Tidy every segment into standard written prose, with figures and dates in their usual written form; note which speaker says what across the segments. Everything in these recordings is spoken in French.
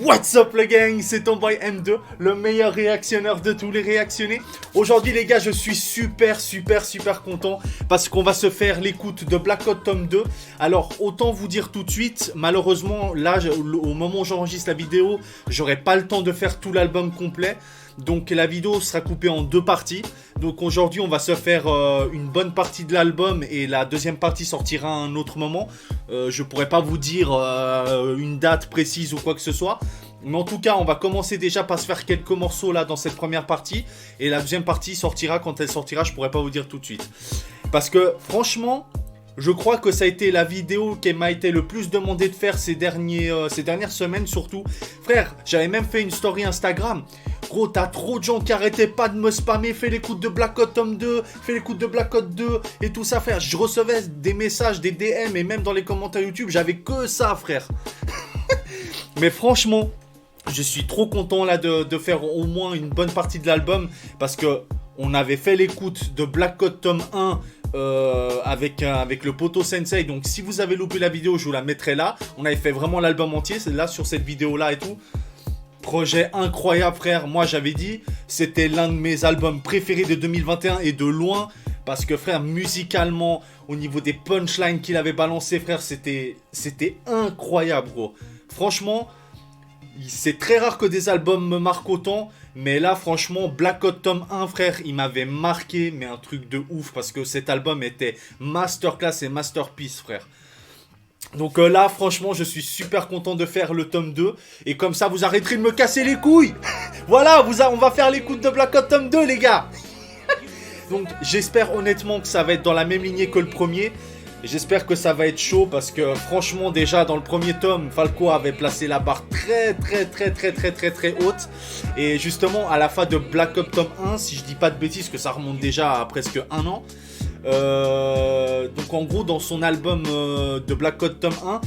Speaker 1: What's up le gang, c'est ton boy M2, le meilleur réactionneur de tous les réactionnés. Aujourd'hui les gars, je suis super content parce qu'on va se faire l'écoute de Black Hot Tome 2. Alors autant vous dire tout de suite, malheureusement là, au moment où j'enregistre la vidéo, j'aurai pas le temps de faire tout l'album complet. Donc la vidéo sera coupée en deux parties. Donc aujourd'hui on va se faire une bonne partie de l'album et la deuxième partie sortira à un autre moment. Je pourrais pas vous dire une date précise ou quoi que ce soit. Mais en tout cas on va commencer déjà par se faire quelques morceaux là dans cette première partie. Et la deuxième partie sortira quand elle sortira, je pourrais pas vous dire tout de suite. Parce que franchement, je crois que ça a été la vidéo qui m'a été le plus demandé de faire ces dernières semaines surtout. Frère, j'avais même fait une story Instagram. Gros, t'as trop de gens qui arrêtaient pas de me spammer. Fais l'écoute de Black Hot Tome 2, fais l'écoute de Black Hot 2 et tout ça, frère. Je recevais des messages, des DM et même dans les commentaires YouTube, j'avais que ça, frère. Mais franchement, je suis trop content là de faire au moins une bonne partie de l'album parce que on avait fait l'écoute de Black Hot Tome 1 avec le Poto Sensei. Donc si vous avez loupé la vidéo, je vous la mettrai là. On avait fait vraiment l'album entier, c'est là sur cette vidéo là et tout. Projet incroyable, frère. Moi j'avais dit c'était l'un de mes albums préférés de 2021 et de loin. Parce que frère, musicalement, au niveau des punchlines qu'il avait balancé, frère, c'était incroyable, gros. Franchement, c'est très rare que des albums me marquent autant. Mais là, franchement, Black Hot Tome 1, frère, il m'avait marqué, mais un truc de ouf. Parce que cet album était masterclass et masterpiece, frère. Donc là, franchement, je suis super content de faire le tome 2. Et comme ça, vous arrêterez de me casser les couilles. Voilà, on va faire l'écoute de Black Hot Tome 2, les gars. Donc, j'espère honnêtement que ça va être dans la même lignée que le premier. J'espère que ça va être chaud parce que franchement, déjà dans le premier tome, Falco avait placé la barre très haute. Et justement, à la fin de Black Hot Tome 1, si je dis pas de bêtises, que ça remonte déjà à presque un an. Donc en gros dans son album de Black Hot Tome 1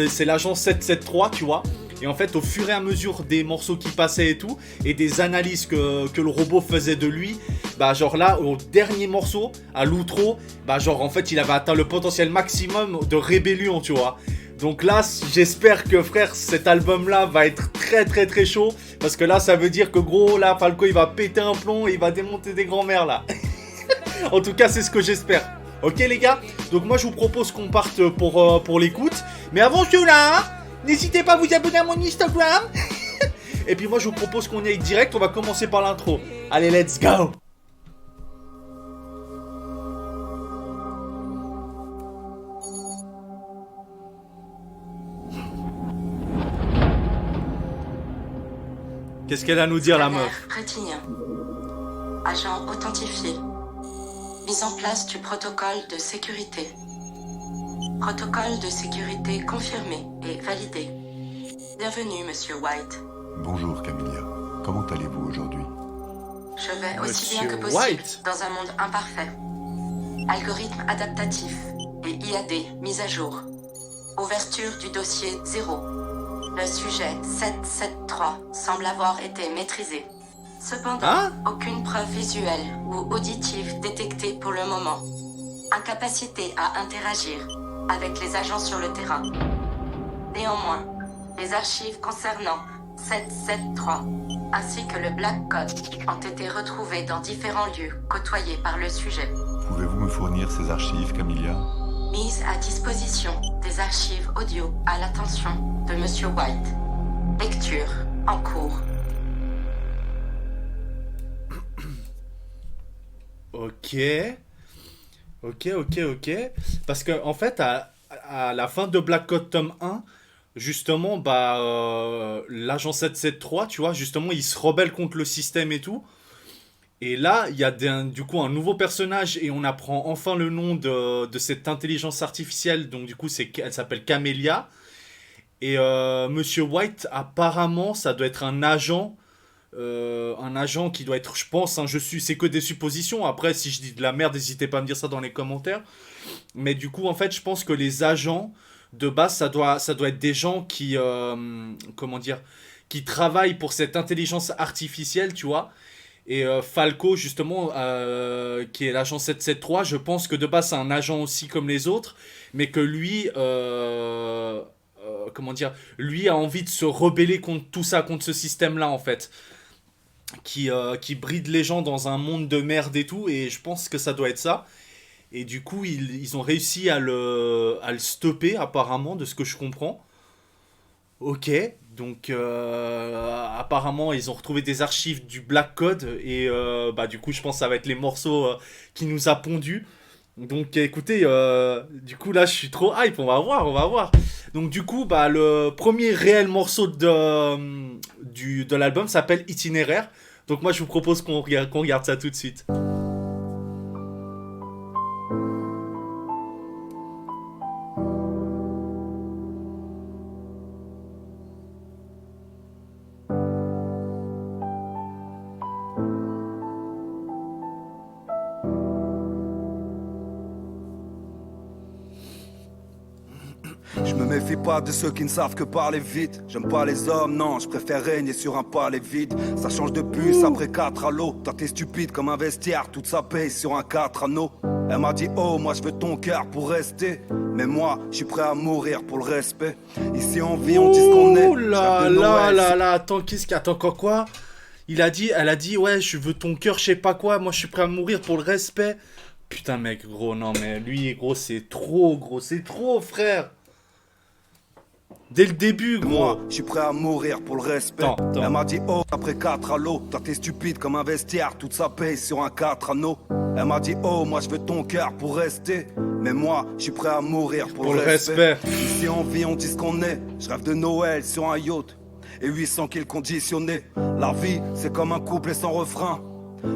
Speaker 1: c'est l'agent 773, tu vois. Et en fait au fur et à mesure des morceaux qui passaient et tout, et des analyses que le robot faisait de lui, bah genre là au dernier morceau, à l'outro, bah genre en fait il avait atteint le potentiel maximum de rébellion, tu vois. Donc là j'espère que frère cet album là va être très chaud. Parce que là ça veut dire que gros là Falco il va péter un plomb et il va démonter des grands-mères là. En tout cas, c'est ce que j'espère. Ok les gars. Donc moi je vous propose qu'on parte pour l'écoute. Mais avant cela, n'hésitez pas à vous abonner à mon Instagram. Et puis moi je vous propose qu'on y aille direct. On va commencer par l'intro. Allez, let's go. Qu'est-ce qu'elle a à nous dire la meuf?
Speaker 2: Rétinien. Agent authentifié. Mise en place du protocole de sécurité. Protocole de sécurité confirmé et validé. Bienvenue, Monsieur White.
Speaker 3: Bonjour, Camélia. Comment allez-vous aujourd'hui?
Speaker 2: Je vais aussi
Speaker 1: Monsieur
Speaker 2: bien que possible
Speaker 1: White.
Speaker 2: dans un monde imparfait. Algorithme adaptatif et IAD mise à jour. Ouverture du dossier 0. Le sujet 773 semble avoir été maîtrisé. Cependant, aucune preuve visuelle ou auditive détectée pour le moment. Incapacité à interagir avec les agents sur le terrain. Néanmoins, les archives concernant 773 ainsi que le Black Code ont été retrouvées dans différents lieux côtoyés par le sujet.
Speaker 3: Pouvez-vous me fournir ces archives, Camélia?
Speaker 2: Mise à disposition des archives audio à l'attention de Monsieur White. Lecture en cours.
Speaker 1: Ok. Parce que en fait, à la fin de Black Hot Tome 1, justement, l'agent 773, tu vois, justement, il se rebelle contre le système et tout. Et là, il y a du coup un nouveau personnage et on apprend enfin le nom de cette intelligence artificielle. Donc du coup, elle s'appelle Camélia. Et Monsieur White, apparemment, ça doit être un agent qui doit être, je pense, hein, c'est que des suppositions. Après, si je dis de la merde, n'hésitez pas à me dire ça dans les commentaires. Mais du coup, en fait, je pense que les agents, de base, ça doit être des gens qui, qui travaillent pour cette intelligence artificielle, tu vois. Et Falco, justement, qui est l'agent 773, je pense que de base, c'est un agent aussi comme les autres, mais que lui, comment dire, lui a envie de se rebeller contre tout ça, contre ce système-là, en fait. Qui bride les gens dans un monde de merde et tout, et je pense que ça doit être ça. Et du coup, ils ont réussi à le stopper, apparemment, de ce que je comprends. Ok, donc apparemment, ils ont retrouvé des archives du Black Code, et bah, du coup, je pense que ça va être les morceaux qui nous a pondus. Donc écoutez, du coup, là, je suis trop hype, on va voir, on va voir. Donc du coup, bah, le premier réel morceau de l'album s'appelle Itinéraire. Donc moi, je vous propose qu'on regarde ça tout de suite.
Speaker 4: Je me méfie pas de ceux qui ne savent que parler vite. J'aime pas les hommes, non, je préfère régner sur un palais vide. Ça change de puce après 4 à l'eau. Toi t'es stupide comme un vestiaire, toute sa paye sur un 4 anneaux. Elle m'a dit oh, moi je veux ton cœur pour rester. Mais moi, je suis prêt à mourir pour le respect. Ici on vit, on dit ce qu'on est.
Speaker 1: Ouh là là là là, attends, attends, quoi? Elle a dit, ouais, je veux ton cœur, je sais pas quoi, moi je suis prêt à mourir pour le respect. Putain mec, gros, non mais lui, gros, c'est trop, frère. Dès le début, gros.
Speaker 4: Moi, je suis prêt à mourir pour le respect.
Speaker 1: Attends.
Speaker 4: Elle m'a dit oh, après 4 à l'eau. Toi t'es stupide comme un vestiaire, toute sa paye sur un 4 anneaux. Elle m'a dit oh, moi je veux ton cœur pour rester. Mais moi, je suis prêt à mourir pour le respect. Ici on vit, on dit ce qu'on est. Je rêve de Noël sur un yacht et 800 kills conditionnés. La vie, c'est comme un couplet sans refrain.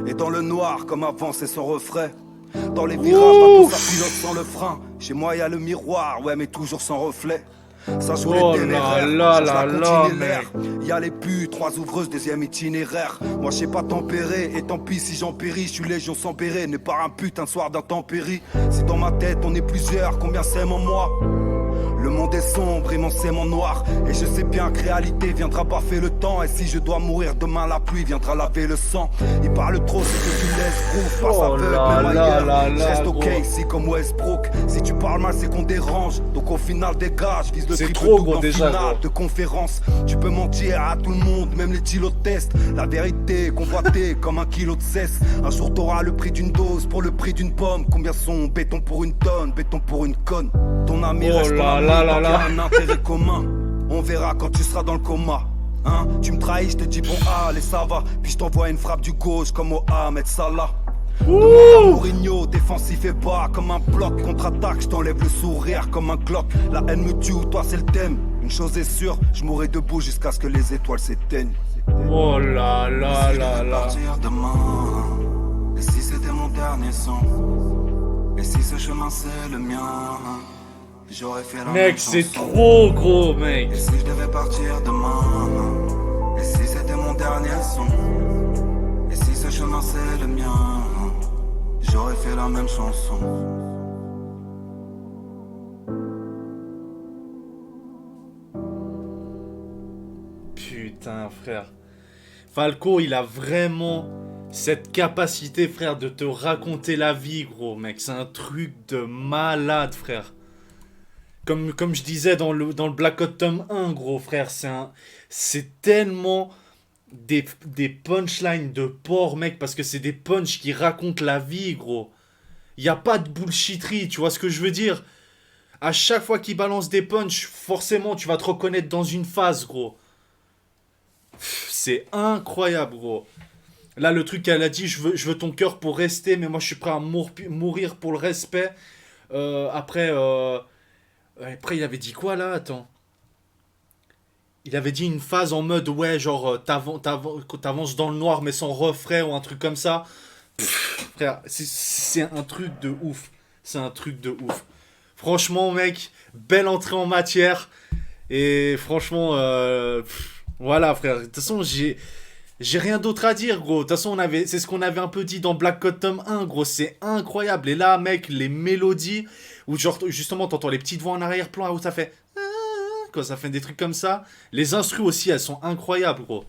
Speaker 4: Et dans le noir, comme avant, c'est son refrain. Dans les virages, bateau, ça pilote sans le frein. Chez moi, y a le miroir, ouais, mais toujours sans reflet. Ça joue les téméraires, y a les putes, 3 ouvreuses, 2e itinéraire. Moi je sais pas tempérer, et tant pis si j'en péris. Je suis légion sans pérer, n'est pas un putain soir d'intempérie. Si dans ma tête on est plusieurs, combien s'aiment en moi? Le monde est sombre, immensément noir. Et je sais bien que réalité viendra baffer le temps. Et si je dois mourir demain, la pluie viendra laver le sang. Il parle trop, c'est que tu laisses gros. Passe aveugle, même ailleurs. Je reste ok ici comme Westbrook. Si tu parles mal, c'est qu'on dérange. Donc au final, dégage. Vise le triple double en finale de conférence. Tu peux mentir à tout le monde, même les kilos de test. La vérité est convoitée comme un kilo de cesse. Un jour t'auras le prix d'une dose pour le prix d'une pomme. Combien sont béton pour une tonne, béton pour une conne. Ton ami reste ton ami. Un intérêt commun, on verra quand tu seras dans le coma. Hein, tu me trahis, je te dis bon allez ça va. Puis je t'envoie une frappe du gauche comme au Ahmed Salah. Demande à Mourinho, défensif et bas comme un bloc. Contre-attaque, je t'enlève le sourire comme un clock. La haine me tue, toi c'est le thème. Une chose est sûre, je mourrai debout jusqu'à ce que les étoiles s'éteignent.
Speaker 1: Oh là là là là.
Speaker 4: Partir demain. Et si c'était mon dernier son? Et si ce chemin c'est le mien? J'aurais fait la
Speaker 1: mec, c'est trop gros, mec.
Speaker 4: Et si je devais partir demain? Et si c'était mon dernier son? Et si ce chemin c'est le mien? J'aurais fait la même chanson.
Speaker 1: Putain, frère. Falco, il a vraiment cette capacité, frère, de te raconter la vie, gros, mec. C'est un truc de malade, frère. Comme je disais dans le Black Code tome 1, gros frère, c'est tellement des punchlines de porc, mec, parce que c'est des punchs qui racontent la vie, gros. Il n'y a pas de bullshitterie, tu vois ce que je veux dire? À chaque fois qu'il balance des punchs, forcément, tu vas te reconnaître dans une phase, gros. C'est incroyable, gros. Là, le truc qu'elle a dit, je veux ton cœur pour rester, mais moi, je suis prêt à mourir pour le respect. Après, il avait dit quoi, là? Attends. Il avait dit une phase en mode, ouais, genre, t'avances dans le noir, mais sans refrain ou un truc comme ça. Pff, frère, c'est un truc de ouf. C'est un truc de ouf. Franchement, mec, belle entrée en matière. Et franchement, voilà, frère. De toute façon, j'ai rien d'autre à dire, gros. De toute façon, c'est ce qu'on avait un peu dit dans Black Code tome 1, gros. C'est incroyable. Et là, mec, les mélodies, où genre, justement, t'entends les petites voix en arrière-plan, où ça fait... Quand ça fait des trucs comme ça. Les instrus aussi, elles sont incroyables, gros.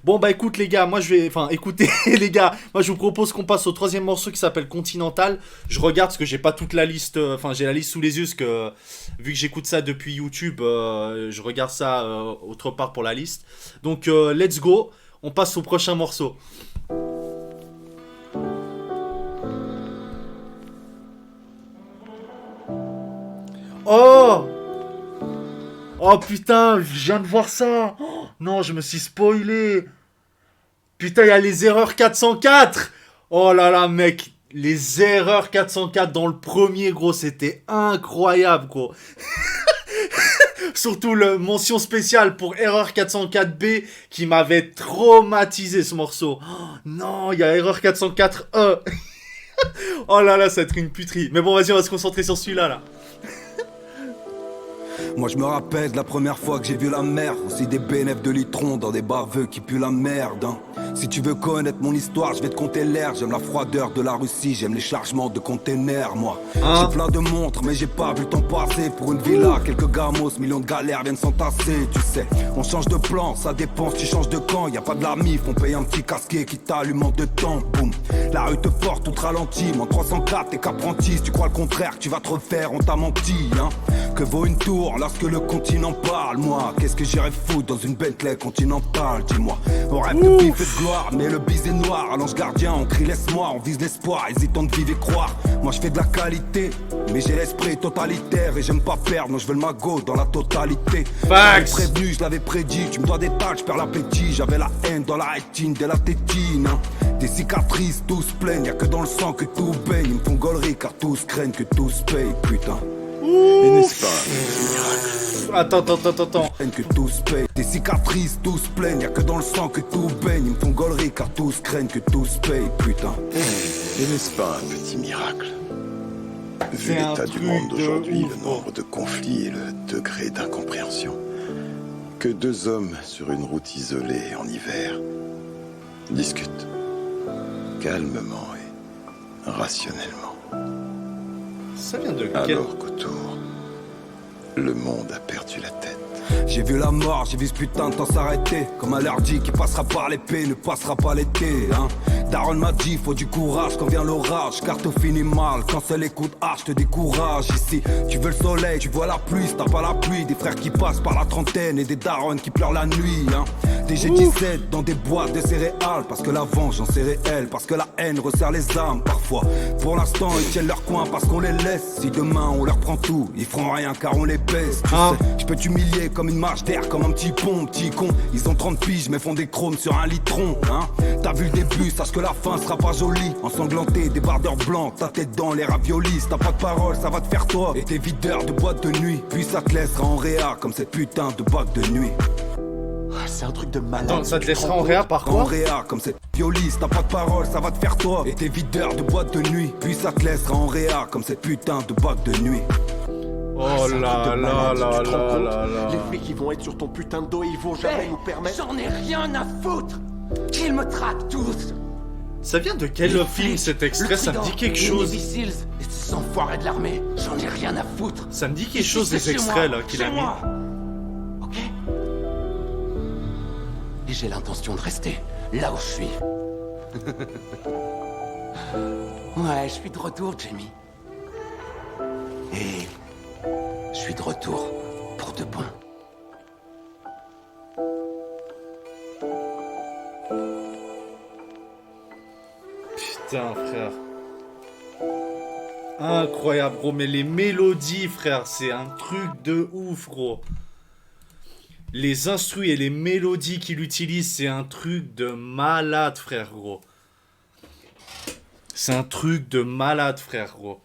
Speaker 1: Bon bah écoute les gars, moi je vais... Enfin écoutez les gars, moi je vous propose qu'on passe au troisième morceau qui s'appelle Continental. Je regarde parce que j'ai pas toute la liste, enfin j'ai la liste sous les yeux parce que vu que j'écoute ça depuis YouTube, je regarde ça autre part pour la liste. Donc let's go, on passe au prochain morceau. Oh! Oh putain, je viens de voir ça. Oh, non, je me suis spoilé. Putain, il y a les erreurs 404. Oh là là, mec. Les erreurs 404 dans le premier, gros, c'était incroyable, gros. Surtout le mention spéciale pour erreur 404B qui m'avait traumatisé ce morceau. Oh, non, il y a erreur 404E. Oh là là, ça va être une puterie. Mais bon, vas-y, on va se concentrer sur celui-là, là.
Speaker 4: Moi je me rappelle de la première fois que j'ai vu la mer. Aussi des bénéfices de litrons dans des baveux qui puent la merde hein. Si tu veux connaître mon histoire, je vais te conter l'air. J'aime la froideur de la Russie, j'aime les chargements de containers moi J'ai plein de montres mais j'ai pas vu le temps passer. Pour une villa, quelques gamos, millions de galères viennent s'entasser. Tu sais, on change de plan, ça dépend si tu changes de camp. Y'a pas de la mif, on paye un petit casquet qui t'allume en 2 temps. Boum, la rue te porte, tout ralentit. Mon 304, t'es qu'apprenti. Si tu crois le contraire, tu vas te refaire, on t'a menti hein. Que vaut une tour lorsque le continent parle, moi? Qu'est-ce que j'irais foutre dans une Bentley continentale, dis-moi? On rêve de bif et de gloire, mais le bise est noir. À l'ange gardien, on crie laisse-moi, on vise l'espoir, hésitant de vivre et croire. Moi je fais de la qualité, mais j'ai l'esprit totalitaire. Et j'aime pas perdre, moi je veux le magot dans la totalité. J'avais prévenu, je l'avais prédit, tu me dois des tâches, je perds l'appétit. J'avais la haine dans la rétine, dès la tétine hein. Des cicatrices, tous plaignent, y'a que dans le sang que tout baigne. Ils me font gaulerie car tous craignent que tous payent, putain.
Speaker 3: Et n'est-ce pas un
Speaker 1: Attends.
Speaker 4: Que tous payent. Des cicatrices, tous plaignent, y'a que dans le sang que tout baigne. Ils me font gaulerie car tous craignent que tous payent, putain.
Speaker 3: Et n'est-ce pas un petit miracle? Vu
Speaker 1: C'est un
Speaker 3: l'état du
Speaker 1: truc
Speaker 3: monde
Speaker 1: de
Speaker 3: d'aujourd'hui,
Speaker 1: ouf,
Speaker 3: le nombre de conflits et le degré d'incompréhension, que 2 hommes sur une route isolée en hiver discutent calmement et rationnellement.
Speaker 1: Ça vient de quel...
Speaker 3: Alors qu'autour, le monde a perdu la tête.
Speaker 4: J'ai vu la mort, j'ai vu ce putain de temps s'arrêter. Comme un lardi qui passera par l'épée, ne passera pas l'été hein. Daron m'a dit, faut du courage quand vient l'orage. Car tout finit mal, quand seul écoute je te décourage. Ici, tu veux le soleil, tu vois la pluie, si t'as pas la pluie. Des frères qui passent par la trentaine et des darons qui pleurent la nuit hein. Des G17 dans des boîtes de céréales. Parce que la vengeance est réelle, parce que la haine resserre les âmes parfois. Pour l'instant, ils tiennent leur coin parce qu'on les laisse. Si demain on leur prend tout, ils feront rien car on les baisse. Tu sais, je peux t'humilier comme une marche d'air, comme un petit pont, petit con. Ils ont 30 piges mais font des chromes sur un litron hein. T'as vu le début, sache que la fin sera pas jolie. Ensanglanté, des bardeurs blancs, ta tête dans les raviolis. Si t'as pas de parole, ça va te faire toi. Et t'es videur de boîte de nuit, puis ça te laissera en réa comme cette putain de bague de nuit.
Speaker 5: C'est un truc de malade.
Speaker 1: Attends, ça te laissera en réa par
Speaker 4: En
Speaker 1: quoi?
Speaker 4: réa comme cette violiste, t'as pas de parole, ça va te faire toi. Et t'es videur de boîte de nuit, puis ça te laissera en réa comme cette putain de bague de nuit.
Speaker 1: Oh là là là
Speaker 5: Tu te rends
Speaker 1: là
Speaker 5: compte?
Speaker 1: là là.
Speaker 5: Les flics qui vont être sur ton putain de dos, ils vont jamais nous permettre.
Speaker 6: J'en ai rien à foutre qu'ils me traquent tous.
Speaker 1: Ça vient de quel
Speaker 6: Les
Speaker 1: film
Speaker 6: flics,
Speaker 1: cet extrait?
Speaker 6: le
Speaker 1: Ça me dit
Speaker 6: Trident,
Speaker 1: quelque
Speaker 6: les
Speaker 1: chose.
Speaker 6: Navy Seals et ces enfoirés de l'armée. J'en ai rien à foutre.
Speaker 1: Ça me dit quelque
Speaker 6: Ici,
Speaker 1: chose
Speaker 6: c'est
Speaker 1: des
Speaker 6: chez
Speaker 1: extraits
Speaker 6: moi,
Speaker 1: là qu'il
Speaker 6: chez
Speaker 1: a mis.
Speaker 6: moi. Ok. Et j'ai l'intention de rester là où je suis. Ouais, je suis de retour, Jamie. Et je suis de retour pour de bon.
Speaker 1: Putain, frère. Incroyable, gros. Mais les mélodies, frère, c'est un truc de ouf, gros. Les instrus et les mélodies qu'il utilise, c'est un truc de malade, frère, gros. C'est un truc de malade, frère, gros.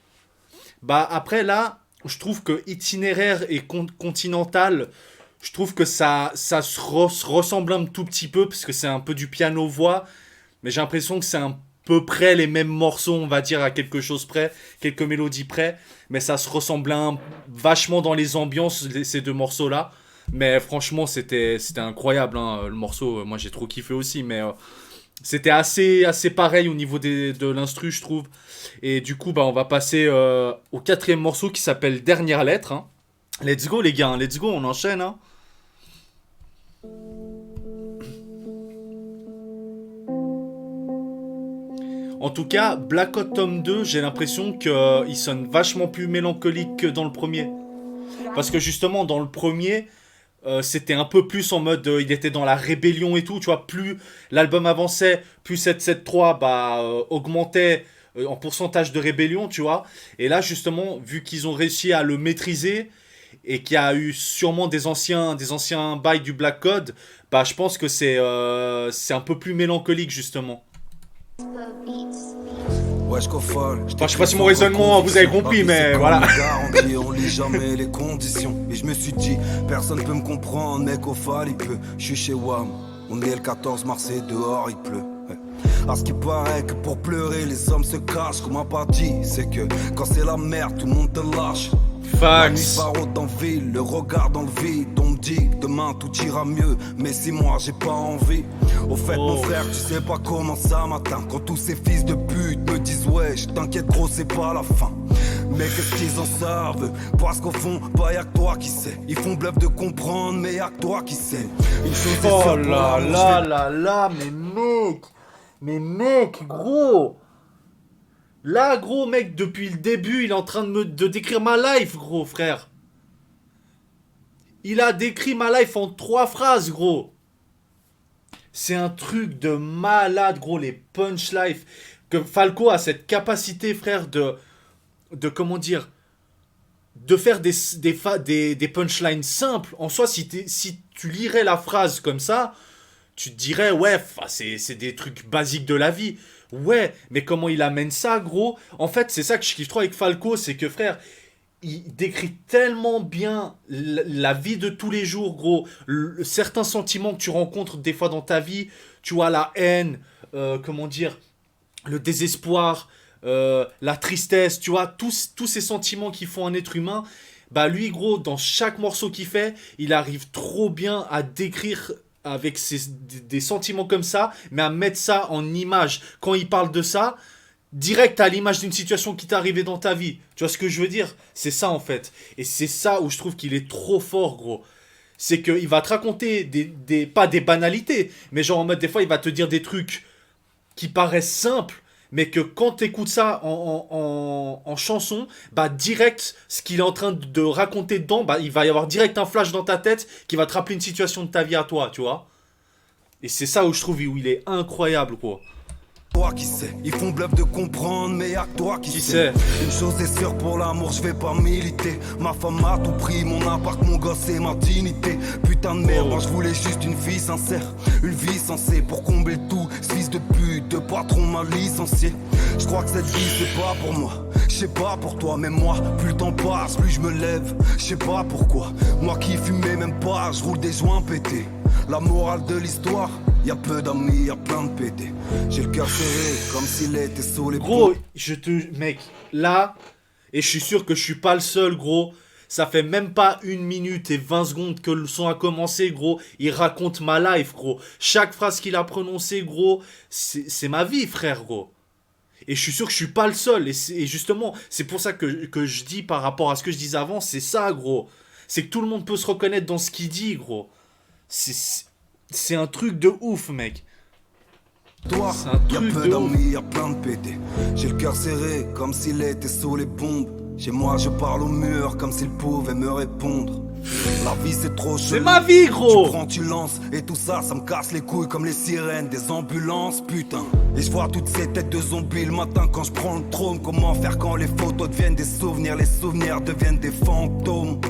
Speaker 1: Bah, après, là, je trouve que Itinéraire et Continental, je trouve que ça se ressemble un tout petit peu, parce que c'est un peu du piano-voix, mais j'ai l'impression que c'est un peu près les mêmes morceaux, on va dire, à quelque chose près, quelques mélodies près, mais ça se ressemble vachement dans les ambiances, ces 2 morceaux-là. Mais franchement, c'était incroyable, hein, le morceau. Moi, j'ai trop kiffé aussi, mais c'était assez pareil au niveau de l'instru, je trouve. Et du coup, bah, on va passer au 4e morceau qui s'appelle Dernière Lettre. Hein. Let's go, les gars, let's go, on enchaîne. Hein. En tout cas, Black Hot Tome 2, j'ai l'impression qu'il sonne vachement plus mélancolique que dans le premier. Parce que justement, dans le premier, c'était un peu plus en mode, il était dans la rébellion et tout, tu vois, plus l'album avançait, plus 773 augmentait en pourcentage de rébellion, tu vois. Et là, justement, vu qu'ils ont réussi à le maîtriser et qu'il y a eu sûrement des anciens bails du Black Code, bah je pense que c'est un peu plus mélancolique, justement.
Speaker 4: Ouais, je coffole.
Speaker 1: Enfin, je sais pas si mon raisonnement vous avez compris, mais voilà.
Speaker 4: On lit jamais les conditions. Et je me suis dit, personne peut me comprendre, mec, au fall il pleut. Je suis chez WAM, on est le 14 mars et dehors il pleut. Ouais. À ce qui paraît que pour pleurer, les hommes se cachent. Comme un parti, c'est que quand c'est la merde, tout le monde te lâche. La nuit barreau en ville, le regard dans le vide. On me dit que demain tout ira mieux, mais si moi j'ai pas envie. Au fait mon frère, tu sais pas comment ça m'atteint. Quand tous ces fils de pute me disent ouais, je t'inquiète gros, c'est pas la fin. Mais qu'est-ce qu'ils en savent? Parce qu'au fond, bah y'a que toi qui sais. Ils font bluff de comprendre, mais y'a que toi qui sais.
Speaker 1: Oh là là là là, mais mec, gros. Là, gros, mec, depuis le début, il est en train de décrire ma life, gros, frère. Il a décrit ma life en 3 phrases, gros. C'est un truc de malade, gros, les punchlines. Que Falco a cette capacité, frère, de comment dire, de faire des punchlines simples. En soi, si tu lirais la phrase comme ça, tu te dirais, ouais, c'est des trucs basiques de la vie. Ouais, mais comment il amène ça, gros? En fait, c'est ça que je kiffe trop avec Falco, c'est que, frère, il décrit tellement bien la vie de tous les jours, gros. Certains sentiments que tu rencontres des fois dans ta vie, tu vois, la haine, comment dire, le désespoir, la tristesse, tu vois, tous ces sentiments qui font un être humain, bah lui, gros, dans chaque morceau qu'il fait, il arrive trop bien à décrire avec des sentiments comme ça, mais à mettre ça en image. Quand il parle de ça, direct à l'image d'une situation qui t'est arrivée dans ta vie. Tu vois ce que je veux dire? C'est ça, en fait. Et c'est ça où je trouve qu'il est trop fort, gros. C'est qu'il va te raconter pas des banalités, mais genre en mode, des fois, il va te dire des trucs qui paraissent simples, mais que quand t'écoutes ça en chanson, bah direct, ce qu'il est en train de raconter dedans, bah il va y avoir direct un flash dans ta tête qui va te rappeler une situation de ta vie à toi, tu vois. Et c'est ça où je trouve où il est incroyable, quoi.
Speaker 4: Toi qui sais, ils font bluff de comprendre, mais y'a que toi qui sais. Une chose est sûre, pour l'amour, je vais pas militer. Ma femme a tout pris, mon appart, mon gosse et ma dignité. Putain de merde, moi je voulais juste une vie sincère. Une vie sensée pour combler tout. Ce fils de pute, de patron m'a licencié. Je crois que cette vie c'est pas pour moi. Je sais pas pour toi, mais moi, plus le temps passe, plus je me lève. Je sais pas pourquoi. Moi qui fumais même pas, je roule des joints pétés. La morale de l'histoire, y'a peu d'amis, y'a plein de pétés. J'ai le cœur serré, comme s'il était sous les
Speaker 1: gros, mec, là, et je suis sûr que je suis pas le seul, gros. Ça fait même pas 1 minute et 20 secondes que le son a commencé, gros. Il raconte ma life, gros. Chaque phrase qu'il a prononcée, gros, c'est ma vie, frère, gros. Et je suis sûr que je suis pas le seul. Et justement, c'est pour ça que je dis par rapport à ce que je disais avant, c'est ça, gros. C'est que tout le monde peut se reconnaître dans ce qu'il dit, gros. C'est un truc de ouf, mec.
Speaker 4: Toi, y'a peu d'amis, y'a plein de pétés. J'ai le cœur serré, comme s'il était sous les bombes. Chez moi, je parle au mur, comme s'il pouvait me répondre. La vie c'est trop chelou.
Speaker 1: C'est ma vie, gros.
Speaker 4: Tu prends, tu lances, et tout ça, ça me casse les couilles comme les sirènes des ambulances, putain. Et je vois toutes ces têtes de zombies le matin quand je prends le trône. Comment faire quand les photos deviennent des souvenirs, les souvenirs deviennent des fantômes.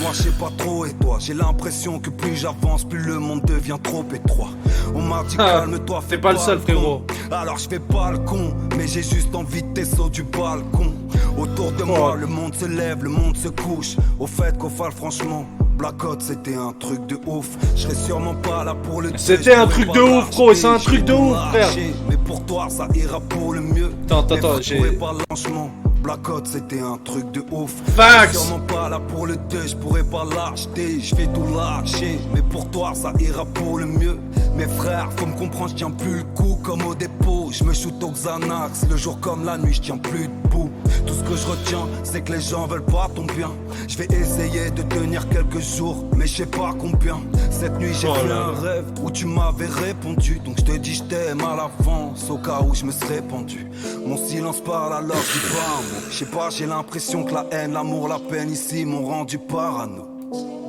Speaker 4: Moi je sais pas trop et toi, j'ai l'impression que plus j'avance, plus le monde devient trop étroit. On m'a dit calme-toi,
Speaker 1: fais pas le seul, frérot.
Speaker 4: Alors je fais pas le con, mais j'ai juste envie de tes sauts du balcon. Autour de moi, le monde se lève, le monde se couche. Au fait qu'au fall, franchement, Black Hot c'était un truc de ouf. Je serais sûrement pas là pour le dire.
Speaker 1: C'était un truc de ouf, gros, c'est un truc de ouf, frère.
Speaker 4: Mais pour toi, ça ira pour le mieux.
Speaker 1: Attends, j'ai...
Speaker 4: Franchement, Blackout c'était un truc de ouf.
Speaker 1: Facts.
Speaker 4: Sûrement pas là pour le deuil, je pourrais pas l'acheter. Je vais tout lâcher, mais pour toi ça ira pour le mieux. Mes frères, faut me comprendre, je tiens plus le coup comme au dépôt. Je me shoot au Xanax, le jour comme la nuit, je tiens plus debout. Tout ce que je retiens, c'est que les gens veulent pas ton bien. Je vais essayer de tenir quelques jours, mais je sais pas combien. Cette nuit j'ai fait un rêve où tu m'avais répondu. Donc je te dis je t'aime à l'avance, au cas où je me serais pendu. Mon silence parle alors je dis pas un mot. Je sais pas, j'ai l'impression que la haine, l'amour, la peine ici m'ont rendu parano.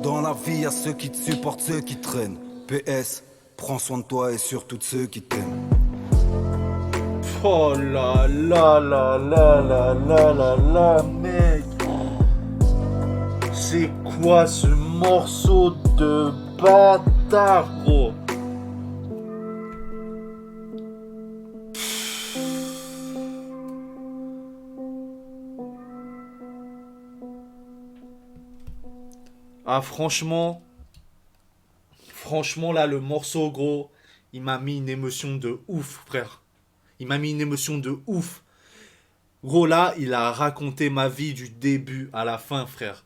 Speaker 4: Dans la vie y'a ceux qui te supportent, ceux qui traînent. PS, prends soin de toi et surtout de ceux qui t'aiment.
Speaker 1: Oh là là là là là là là là, mec. C'est quoi ce morceau de bâtard, gros? Ah, franchement, là, le morceau, gros, il m'a mis une émotion de ouf, frère. Il m'a mis une émotion de ouf. Gros, là, il a raconté ma vie du début à la fin, frère.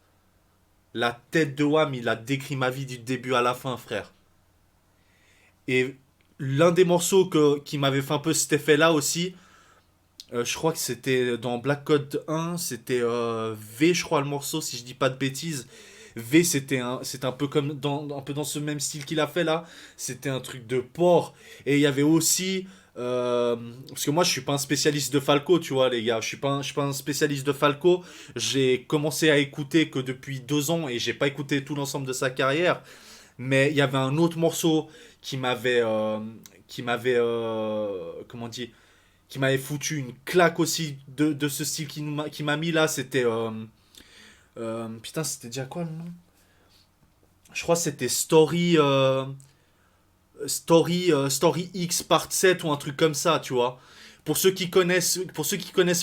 Speaker 1: La tête de Wham, il a décrit ma vie du début à la fin, frère. Et l'un des morceaux qui m'avait fait un peu cet effet-là aussi, je crois que c'était dans Black Code 1, c'était V, je crois, le morceau, si je dis pas de bêtises. V, c'était un peu comme un peu dans ce même style qu'il a fait là. C'était un truc de porc. Et il y avait aussi... parce que moi je suis pas un spécialiste de Falco, tu vois les gars, je suis pas un spécialiste de Falco. J'ai commencé à écouter que depuis 2 ans et j'ai pas écouté tout l'ensemble de sa carrière. Mais il y avait un autre morceau qui m'avait comment dire, qui m'avait foutu une claque aussi de ce style qui m'a mis là. C'était putain, c'était déjà quoi le nom? Je crois que c'était Story X Part 7 ou un truc comme ça, tu vois. Pour ceux qui connaissent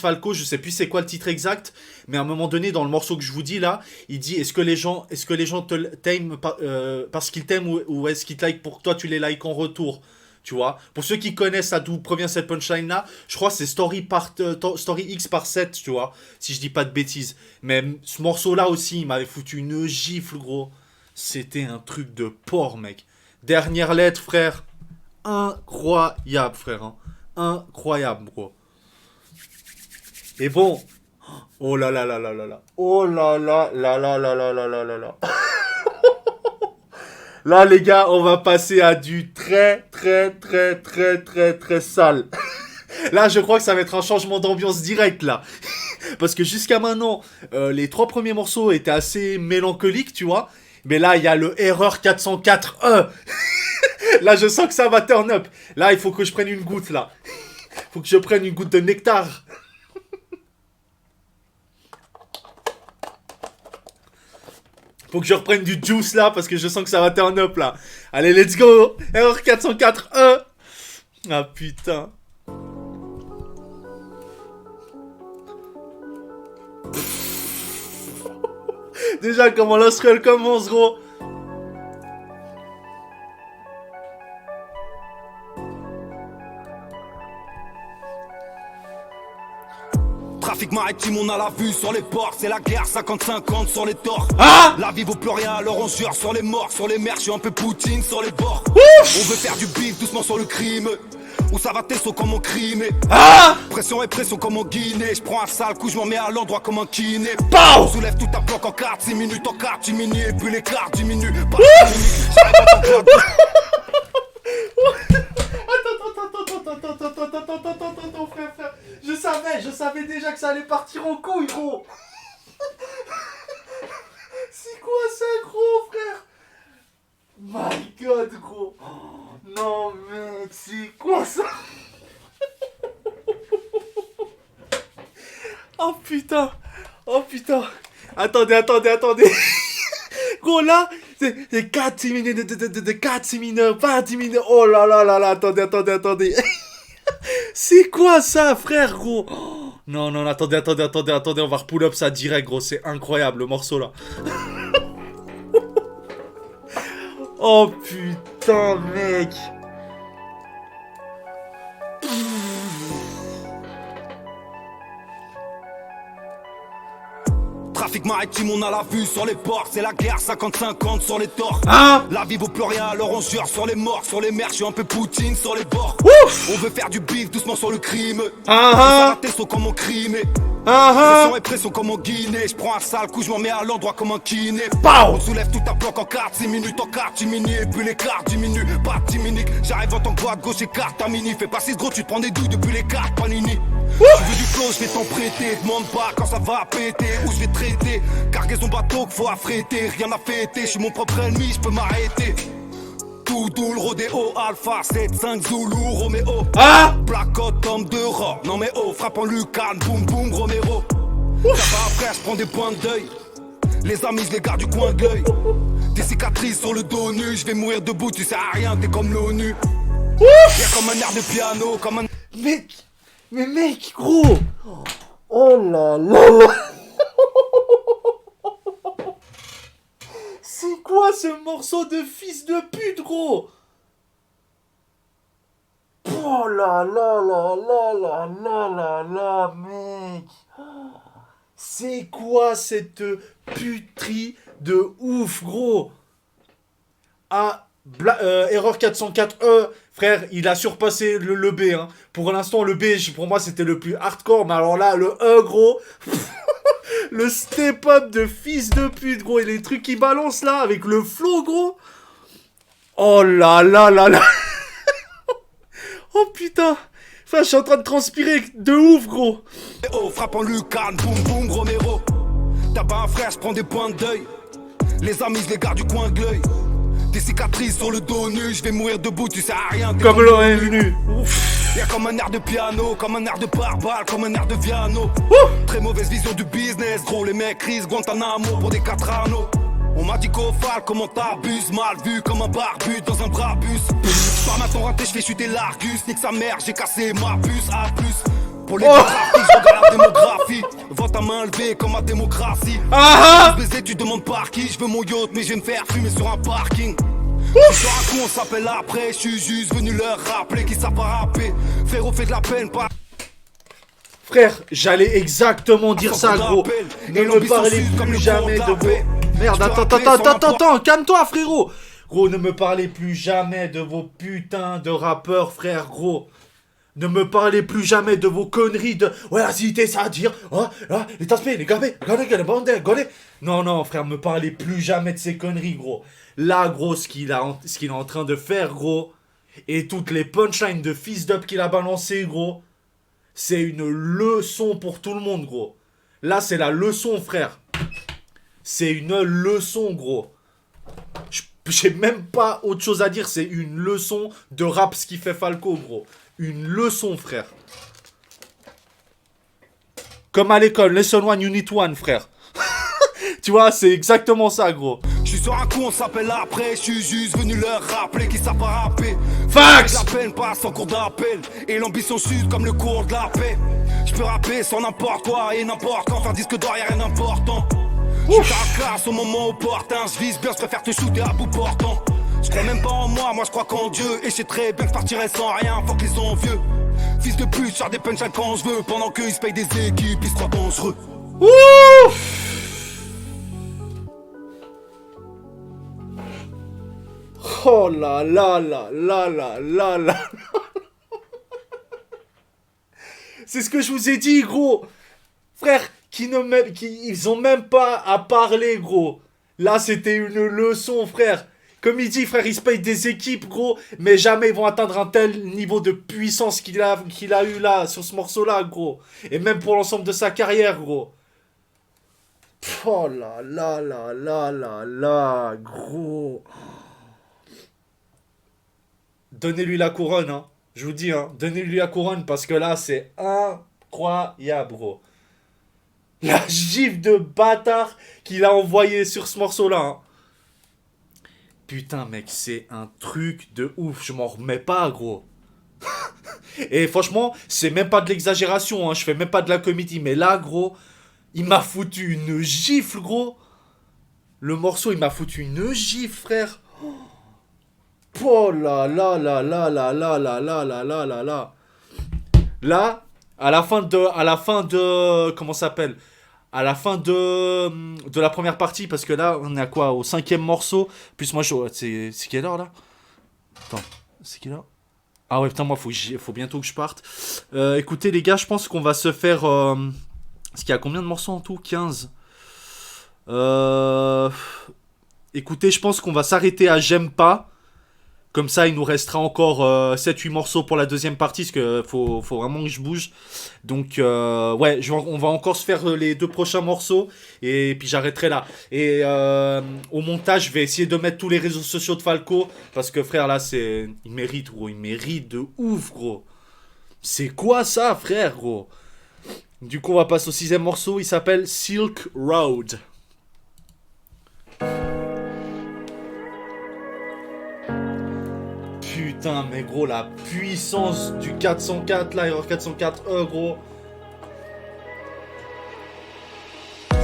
Speaker 1: Falco, je sais plus c'est quoi le titre exact, mais à un moment donné dans le morceau que je vous dis là, il dit est-ce que les gens t'aiment parce qu'ils t'aiment ou est-ce qu'ils te like pour que toi tu les likes en retour, tu vois. Pour ceux qui connaissent à d'où provient cette punchline là, je crois que c'est Story X Part 7, tu vois, si je dis pas de bêtises. Mais ce morceau là aussi, il m'avait foutu une gifle, gros. C'était un truc de porc, mec. Dernière lettre, frère. Incroyable, frère. Hein. Incroyable, gros. Et bon. Oh là là là là là là. Oh là là là là là là là là là là. Là, les gars, on va passer à du très, très, très, très, très, très sale. Là, je crois que ça va être un changement d'ambiance direct, là. Parce que jusqu'à maintenant, les 3 premiers morceaux étaient assez mélancoliques, tu vois. Mais là, il y a le Erreur 404E. Là, je sens que ça va turn up. Là, il faut que je prenne une goutte, là. Il faut que je prenne une goutte de nectar. Faut que je reprenne du juice, là, parce que je sens que ça va turn up, là. Allez, let's go. Erreur 404E. Ah, putain. Déjà, comment l'instru commence, gros.
Speaker 4: Trafic maritime, on a la vue sur les ports. C'est la guerre, 50-50 sur les torts.
Speaker 1: Ah,
Speaker 4: la vie vaut plus rien, alors on jure sur les morts. Sur les mers, je suis un peu Poutine sur les bords.
Speaker 1: Ouf.
Speaker 4: On veut faire du bif doucement sur le crime. Où ça va tes comme en crime.
Speaker 1: Ah,
Speaker 4: pression et pression comme en Guinée. Je prends un sale coup, je m'en mets à l'endroit comme un kiné.
Speaker 1: Pow.
Speaker 4: Soulève tout ta bloc en 4, 6 minutes en 4, diminues. Et puis les cartes diminuent.
Speaker 1: Attends, frère. Je savais déjà que ça allait partir en couille, gros. C'est quoi ça, gros, frère? My God, gros. Non, mec, c'est quoi ça? Oh putain. Attendez. Gros, là, c'est 4 minutes de 4 minutes, pas 10 minutes. Oh là là là là, attendez. C'est quoi ça, frère, gros? Non, attendez, on va repull up ça direct, gros, c'est incroyable, le morceau, là. Oh, putain, mec.
Speaker 4: Trafic maritime, on a la vue sur les ports. C'est la guerre, 50-50 sur les torts.
Speaker 1: Hein?
Speaker 4: La vie vaut plus rien, alors on jure sur les morts. Sur les mers, je suis un peu Poutine sur les bords.
Speaker 1: Ouf!
Speaker 4: On veut faire du bif doucement sur le crime.
Speaker 1: Ah
Speaker 4: Les sont comme en crime.
Speaker 1: ah!
Speaker 4: Pression et pression comme en Guinée. Je prends un sale coup, je m'en mets à l'endroit comme un kiné.
Speaker 1: Pow!
Speaker 4: On soulève tout un bloc en 4-6 minutes, en catimini. Et puis les cartes diminuent, pas timinique. J'arrive en tant que droite, gauche et carte à mini. Fais pas si gros, tu te prends des douilles depuis les cartes Panini. Tu veux du flow, je vais t'en prêter. Demande pas quand ça va péter, où je vais traiter. Cargaison bateau qu'il faut affréter. Rien à fêter, je suis mon propre ennemi, je peux m'arrêter. Tout doux, le rodéo, Alpha 7-5 Zulu, Roméo.
Speaker 1: Ah!
Speaker 4: Black Hot, homme de rat. Non mais oh, frappe en lucarne, boum boum, Romero. Ça va après, je prends des points de deuil. Les amis, je les garde du coin de l'œil. Des cicatrices sur le dos nu, je vais mourir debout, tu sais à rien, t'es comme l'ONU. Y'a comme un air de piano, comme un...
Speaker 1: Mec! Mais mec, gros! Oh là là là! C'est quoi ce morceau de fils de pute, gros? Oh là là là là là là là là, mec! C'est quoi cette puterie de ouf, gros? Ah, erreur 404E, frère, il a surpassé le B. Hein. Pour l'instant, le B, pour moi, c'était le plus hardcore. Mais alors là, le E, gros, le step-up de fils de pute, gros. Et les trucs qui balancent là, avec le flow, gros. Oh là là là là. Oh putain. Enfin, je suis en train de transpirer de ouf, gros.
Speaker 4: Oh, frappe en lucarne, boum boum, Romero. T'as pas un frère, je prends des points de deuil. Les amis, je les garde du coin de l'œil. Des cicatrices sur le dos nu, je vais mourir debout, tu sais à rien.
Speaker 1: Comme l'ONU.
Speaker 4: Y'a comme un air de piano, comme un air de pare-balles, comme un air de piano. Très mauvaise vision du business, gros, les mecs risent Guantanamo pour des 4 anneaux. On m'a dit qu'au fall, comment t'abuses, mal vu comme un barbu dans un brabus. Par maintenant raté, je fais chuter l'Argus, nique sa mère, j'ai cassé ma puce, à plus. Pour les graphiques, je regarde la démographie. Vote à main levée comme ma démocratie.
Speaker 1: Ah
Speaker 4: Baiser, tu demandes par qui, je veux mon yacht, mais je vais me faire fumer sur un parking. Je suis un con, on s'appelle après, je suis juste venu leur rappeler qu'ils savent pas rapper. Frérot, fait de la peine, pas.
Speaker 1: Frère, j'allais exactement dire ça, gros. Ne me parlez plus jamais de vos... Merde, attends, calme-toi, frérot. Gros, ne me parlez plus jamais de vos putains de rappeurs, frère, gros. Ne me parlez plus jamais de vos conneries de... Ouais, si t'es ça à dire... Oh, là, les taspés, les gabés, les bandes, Non, frère, me parlez plus jamais de ces conneries, gros. Là, gros, ce qu'il est en train de faire, gros, et toutes les punchlines de fils d'up qu'il a balancé, gros, c'est une leçon pour tout le monde, gros. Là, c'est la leçon, frère. C'est une leçon, gros. J'ai même pas autre chose à dire. C'est une leçon de rap, ce qui fait Falco, gros. Une leçon, frère. Comme à l'école, Lesson 1, Unit 1, frère. Tu vois, c'est exactement ça, gros.
Speaker 4: Je suis sur un coup, on s'appelle après. Je suis juste venu leur rappeler qu'ils savent pas rapper.
Speaker 1: Fax!
Speaker 4: La peine passe en cours d'appel. Et l'ambition suit comme le cours de la paix. Je peux rapper sans n'importe quoi et n'importe quand. Faire disque d'or, y'a rien d'important. Je suis à la classe au moment opportun. Je vise bien, je préfère te shooter à bout portant. Je crois même pas en moi je crois qu'en Dieu. Et je sais très bien que je partirai sans rien, faut qu'ils sont vieux. Fils de pute, je des punchlines quand je veux. Pendant qu'ils se payent des équipes, ils se croient dangereux.
Speaker 1: Ouf! Oh là là là là là là là. C'est ce que je vous ai dit, gros. Frère, ils ont même pas à parler, gros. Là, c'était une leçon, frère. Comme il dit, frère, ils se payent des équipes, gros, mais jamais ils vont atteindre un tel niveau de puissance qu'il a eu là, sur ce morceau-là, gros. Et même pour l'ensemble de sa carrière, gros. Oh là là là là là là, gros. Donnez-lui la couronne, hein. Je vous dis, hein, donnez-lui la couronne, parce que là, c'est incroyable, gros. La gifle de bâtard qu'il a envoyé sur ce morceau-là, hein. Putain, mec, c'est un truc de ouf. Je m'en remets pas, gros. Et franchement, c'est même pas de l'exagération, hein. Je fais même pas de la comédie. Mais là, gros, il m'a foutu une gifle, gros. Le morceau, il m'a foutu une gifle, frère. Oh là là là là là là là là là là là là. Là, à la fin de comment ça s'appelle? à la fin de la première partie, parce que là, on est à quoi? Au 5e morceau. Plus moi, c'est quelle heure, là? Attends, c'est quelle heure? Ah ouais, putain, moi, faut bientôt que je parte. Écoutez, les gars, je pense qu'on va se faire... Est-ce qu'il y a combien de morceaux en tout? 15. Écoutez, je pense qu'on va s'arrêter à J'aime pas. Comme ça, il nous restera encore 7-8 morceaux pour la deuxième partie, parce que faut vraiment que je bouge. Donc, ouais, on va encore se faire les 2 prochains morceaux, et puis j'arrêterai là. Et au montage, je vais essayer de mettre tous les réseaux sociaux de Falco, parce que frère, là, il mérite, gros, il mérite de ouf, gros. C'est quoi ça, frère, gros? Du coup, on va passer au 6e morceau, il s'appelle Silk Road. Putain, mais gros, la puissance du 404, là, Error 404E, gros.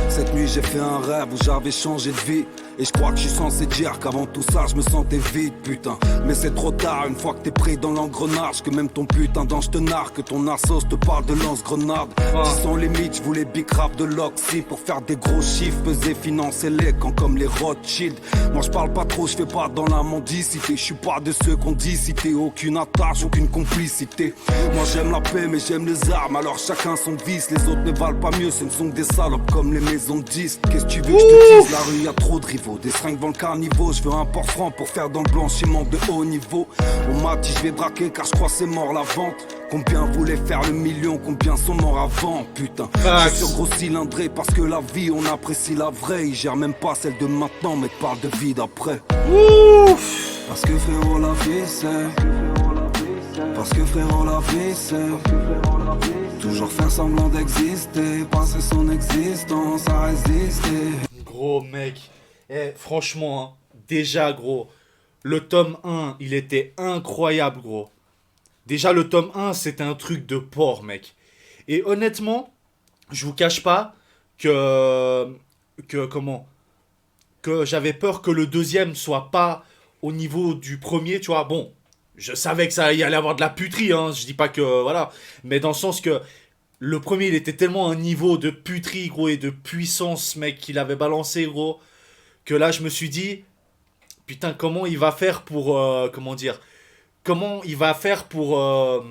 Speaker 4: Cette nuit j'ai fait un rêve où j'avais changé de vie. Et je crois que je suis censé dire qu'avant tout ça je me sentais vide, putain. Mais c'est trop tard une fois que t'es pris dans l'engrenage, que même ton putain d'ange te nargue, que ton assos te parle de lance-grenade. Qui sont limites, je voulais big rap de l'oxy pour faire des gros chiffres, peser, financer les camps comme les Rothschild. Moi je parle pas trop, je fais pas dans la mendicité. Je suis pas de ceux qu'on dit citer, aucune attache, aucune complicité. Moi j'aime la paix mais j'aime les armes, alors chacun son vice. Les autres ne valent pas mieux, ce ne sont que des salopes comme les maisons de disques. Qu'est-ce que tu veux que je te dise, la rue y'a trop de rivaux. Des seringues devant le carniveau, je veux un port franc pour faire dans le blanchiment de haut niveau. Au mati je vais braquer car je crois c'est mort la vente. Combien voulaient faire le million, combien sont morts avant, putain. Je suis sur gros cylindré parce que la vie on apprécie la vraie. Ils gèrent même pas celle de maintenant mais te parlent de vie d'après. Parce que frérot la vie c'est, parce que frérot la vie c'est, toujours faire semblant d'exister, passer son existence à résister.
Speaker 1: Gros mec, franchement, hein, déjà gros, le tome 1, il était incroyable gros. Déjà le tome 1, c'était un truc de porc mec. Et honnêtement, je vous cache pas que j'avais peur que le deuxième soit pas au niveau du premier, tu vois. Bon, je savais que ça y allait avoir de la puterie, hein, je dis pas que, voilà. Mais dans le sens que le premier, il était tellement à un niveau de puterie, gros, et de puissance, mec, qu'il avait balancé, gros, que là, je me suis dit, putain, comment il va faire pour, comment il va faire pour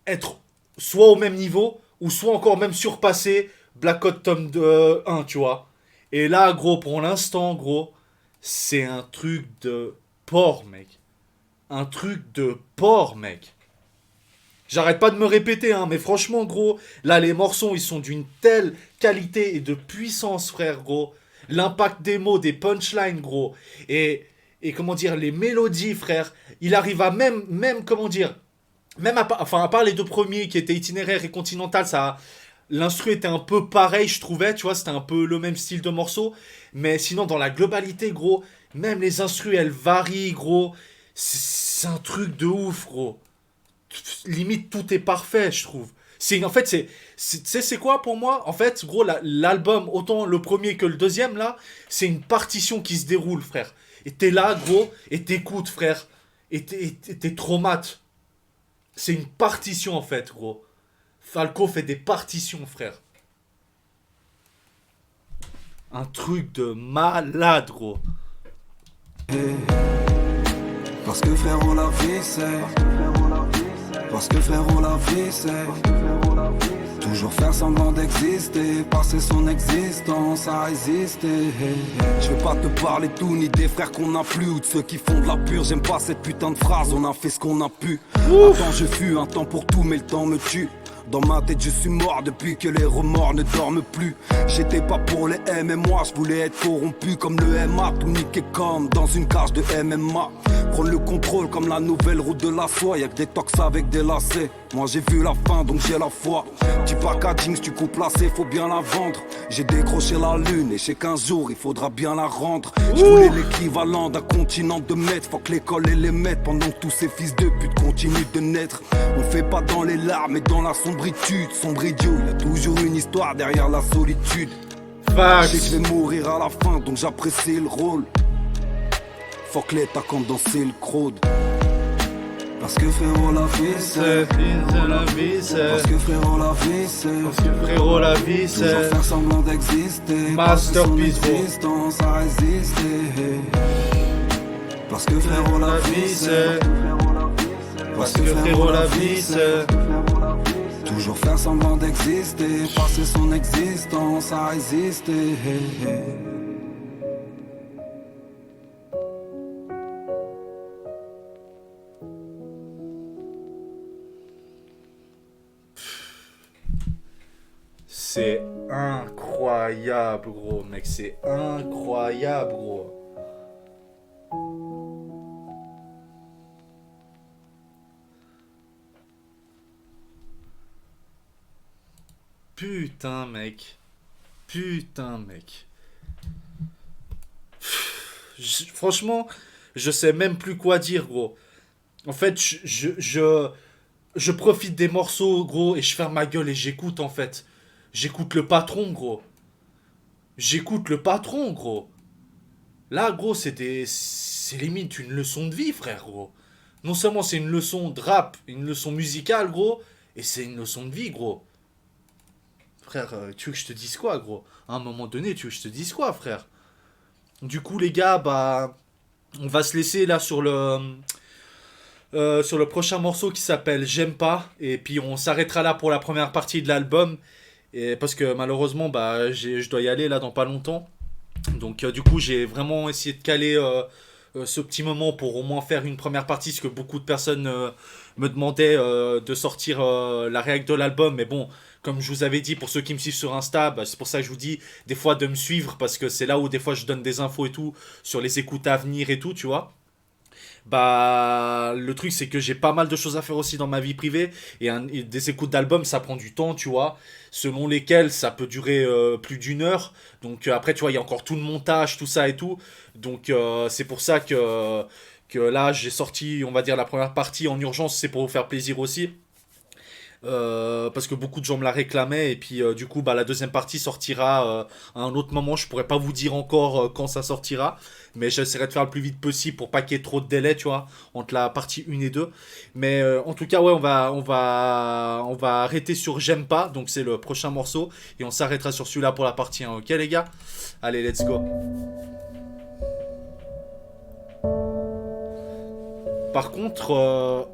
Speaker 1: être soit au même niveau, ou soit encore même surpasser Black Hawk tome 1, tu vois. Et là, gros, pour l'instant, gros, c'est un truc de porc, mec. Un truc de porc, mec. J'arrête pas de me répéter, hein, mais franchement, gros, là, les morceaux, ils sont d'une telle qualité et de puissance, frère, gros. L'impact des mots, des punchlines, gros. Et comment dire, les mélodies, frère. Il arrive à même comment dire, même à part les 2 premiers qui étaient Itinéraire et Continental, ça... L'instru était un peu pareil, je trouvais, tu vois, c'était un peu le même style de morceau. Mais sinon, dans la globalité, gros, même les instrus, elles varient, gros. C'est un truc de ouf, gros. Limite, tout est parfait, je trouve. En fait, c'est quoi pour moi? En fait, gros, l'album, autant le premier que le deuxième, là, c'est une partition qui se déroule, frère. Et t'es là, gros, et t'écoutes, frère. Et t'es traumate. C'est une partition, en fait, gros. Falco fait des partitions, frère. Un truc de malade, gros.
Speaker 4: Parce que frérot la vie c'est, parce que frérot la vie c'est, toujours faire semblant d'exister, passer son existence à résister. Je vais pas te parler tout ni des frères qu'on a plus ou de ceux qui font de la pure. J'aime pas cette putain de phrase, on a fait ce qu'on a pu. Attends, je fus un temps pour tout mais le temps me tue. Dans ma tête je suis mort depuis que les remords ne dorment plus. J'étais pas pour les M et moi je voulais être corrompu comme le MA. Tout niqué comme dans une cage de MMA. Prendre le contrôle comme la nouvelle route de la soie. Y'a que des tox avec des lacets. Moi j'ai vu la fin donc j'ai la foi. Tu packaging, si tu coupes lacet faut bien la vendre. J'ai décroché la lune et je sais qu'un jour il faudra bien la rendre. Je voulais l'équivalent d'un continent de maîtres. Faut que l'école et les maîtres pendant que tous ces fils de pute continuent de naître. On fait pas dans les larmes mais dans la sombritude. Sombre idiot, il y a toujours une histoire derrière la solitude. Je sais que je vais mourir à la fin donc j'apprécie le rôle. Fuck l'État quand danser le crowd. Parce que frérot la vie c'est
Speaker 1: la vie c'est.
Speaker 4: Parce que frérot la vie c'est
Speaker 1: Parce que frérot la vie c'est.
Speaker 4: Toujours faire semblant d'exister.
Speaker 1: Masterpiece bro.
Speaker 4: Existence à résister. Parce que frérot la vie c'est.
Speaker 1: Parce que frérot la vie c'est.
Speaker 4: Toujours faire semblant d'exister. Passer son existence à résister.
Speaker 1: C'est incroyable gros mec, c'est incroyable gros. Putain mec. Putain mec. Franchement, je sais même plus quoi dire gros. En fait, je profite des morceaux gros et je ferme ma gueule et j'écoute en fait. J'écoute le patron gros. J'écoute le patron gros. Là gros c'est limite une leçon de vie frère gros. Non seulement c'est une leçon de rap, une leçon musicale gros, et c'est une leçon de vie gros. Frère, tu veux que je te dise quoi, gros? À un moment donné, tu veux que je te dise quoi, frère? Du coup, les gars, bah... On va se laisser, là, sur le prochain morceau qui s'appelle « J'aime pas ». Et puis, on s'arrêtera là pour la première partie de l'album. Parce que, malheureusement, bah, je dois y aller, là, dans pas longtemps. Donc, du coup, j'ai vraiment essayé de caler ce petit moment pour au moins faire une première partie. Parce que beaucoup de personnes me demandaient de sortir la réact de l'album. Mais bon... Comme je vous avais dit, pour ceux qui me suivent sur Insta, bah, c'est pour ça que je vous dis des fois de me suivre, parce que c'est là où des fois je donne des infos et tout, sur les écoutes à venir et tout, tu vois. Bah, le truc c'est que j'ai pas mal de choses à faire aussi dans ma vie privée, et des écoutes d'albums ça prend du temps, tu vois, selon lesquels ça peut durer plus d'une heure. Donc après, tu vois, il y a encore tout le montage, tout ça et tout. Donc c'est pour ça que là j'ai sorti, on va dire, la première partie en urgence, c'est pour vous faire plaisir aussi. Parce que beaucoup de gens me la réclamaient, et puis du coup bah, la deuxième partie sortira à un autre moment. Je pourrais pas vous dire encore quand ça sortira, mais j'essaierai de faire le plus vite possible pour pas qu'il y ait trop de délai, tu vois, entre la partie 1 et 2. Mais en tout cas ouais, on va arrêter sur J'aime pas, donc c'est le prochain morceau, et on s'arrêtera sur celui-là pour la partie 1. Ok les gars, allez let's go. Par contre,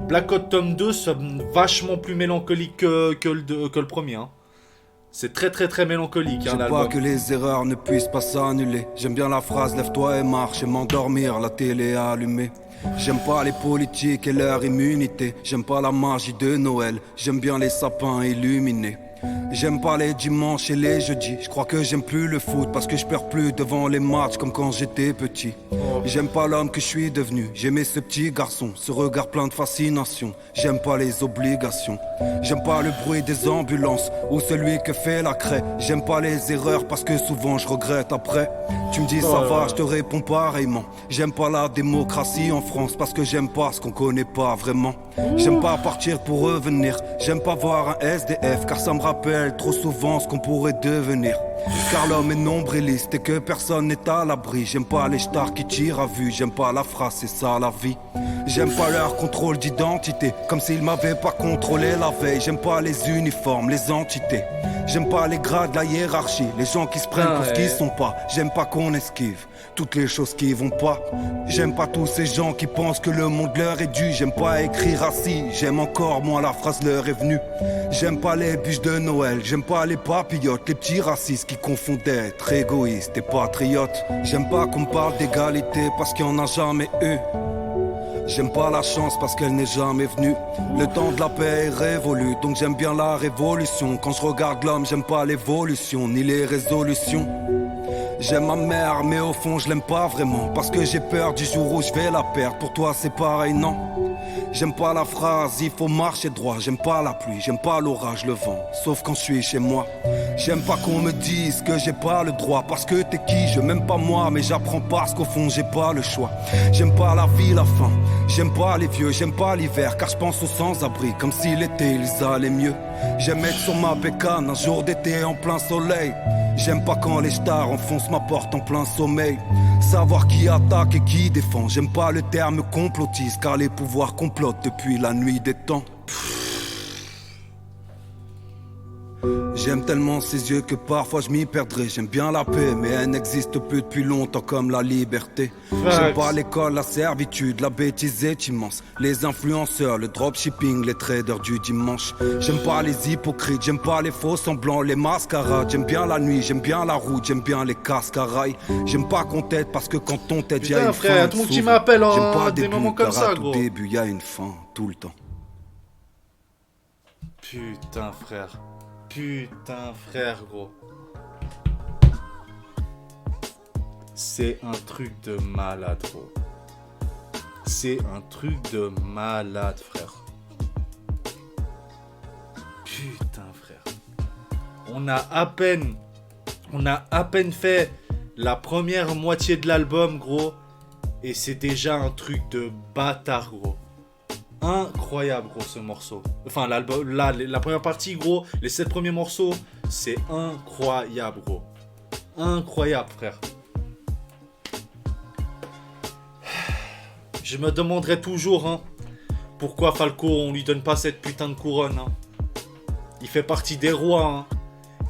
Speaker 1: Black Hot Tome 2 sonne vachement plus mélancolique que le premier. Hein. C'est très très très mélancolique.
Speaker 4: J'aime pas que les erreurs ne puissent pas s'annuler. J'aime bien la phrase lève-toi et marche et m'endormir, la télé allumée. J'aime pas les politiques et leur immunité. J'aime pas la magie de Noël. J'aime bien les sapins illuminés. J'aime pas les dimanches et les jeudis. Je crois que j'aime plus le foot parce que je perds plus devant les matchs comme quand j'étais petit. J'aime pas l'homme que je suis devenu. J'aimais ce petit garçon, ce regard plein de fascination. J'aime pas les obligations. J'aime pas le bruit des ambulances ou celui que fait la craie. J'aime pas les erreurs parce que souvent je regrette après. Tu me dis ça va, je te réponds pareillement. J'aime pas la démocratie en France parce que j'aime pas ce qu'on connaît pas vraiment. J'aime pas partir pour revenir. J'aime pas voir un SDF car ça me rappelle trop souvent ce qu'on pourrait devenir. Car l'homme est nombriliste et que personne n'est à l'abri. J'aime pas les stars qui tirent à vue. J'aime pas la phrase, c'est ça la vie. J'aime pas leur contrôle d'identité, comme s'ils m'avaient pas contrôlé la veille. J'aime pas les uniformes, les entités. J'aime pas les grades, la hiérarchie, les gens qui se prennent pour ce qu'ils sont pas. J'aime pas qu'on esquive toutes les choses qui vont pas. J'aime pas tous ces gens qui pensent que le monde leur est dû. J'aime pas écrire assis, j'aime encore moins la phrase leur est venue. J'aime pas les bûches de Noël, j'aime pas les papillotes, les petits racistes qui confondaient être égoïstes et patriotes. J'aime pas qu'on me parle d'égalité parce qu'il y en a jamais eu. J'aime pas la chance parce qu'elle n'est jamais venue. Le temps de la paix est révolu, donc j'aime bien la révolution. Quand je regarde l'homme, j'aime pas l'évolution ni les résolutions. J'aime ma mère, mais au fond je l'aime pas vraiment. Parce que j'ai peur du jour où je vais la perdre. Pour toi c'est pareil, non? J'aime pas la phrase, il faut marcher droit. J'aime pas la pluie, j'aime pas l'orage, le vent. Sauf quand je suis chez moi. J'aime pas qu'on me dise que j'ai pas le droit. Parce que t'es qui, je m'aime pas moi. Mais j'apprends parce qu'au fond j'ai pas le choix. J'aime pas la vie, la faim. J'aime pas les vieux, j'aime pas l'hiver. Car je pense aux sans-abri, comme si l'été ils allaient mieux. J'aime être sur ma bécane, un jour d'été en plein soleil. J'aime pas quand les stars enfoncent ma porte en plein sommeil. Savoir qui attaque et qui défend. J'aime pas le terme complotiste, car les pouvoirs complotent depuis la nuit des temps. J'aime tellement ses yeux que parfois je m'y perdrai. J'aime bien la paix, mais elle n'existe plus depuis longtemps comme la liberté. J'aime pas l'école, la servitude, la bêtise est immense. Les influenceurs, le dropshipping, les traders du dimanche. J'aime pas les hypocrites, j'aime pas les faux semblants, les mascarades. J'aime bien la nuit, j'aime bien la route, j'aime bien les casques à rails. J'aime pas qu'on t'aide parce que quand on t'aide, y'a une
Speaker 1: frère,
Speaker 4: fin.
Speaker 1: tout le monde qui m'appelle
Speaker 4: J'aime pas
Speaker 1: des moments comme ça, gros.
Speaker 4: Au début, y'a une fin, tout le temps.
Speaker 1: Putain, frère. Putain, frère, gros. C'est un truc de malade, gros. C'est un truc de malade, frère. Putain, frère. On a à peine fait la première moitié de l'album, gros. Et c'est déjà un truc de bâtard, gros. Incroyable, gros, ce morceau. Enfin, l'album, là, la première partie, gros, les 7 premiers morceaux, c'est incroyable, gros. Incroyable, frère. Je me demanderai toujours, hein, pourquoi Falco, on lui donne pas cette putain de couronne, hein. Il fait partie des rois, hein.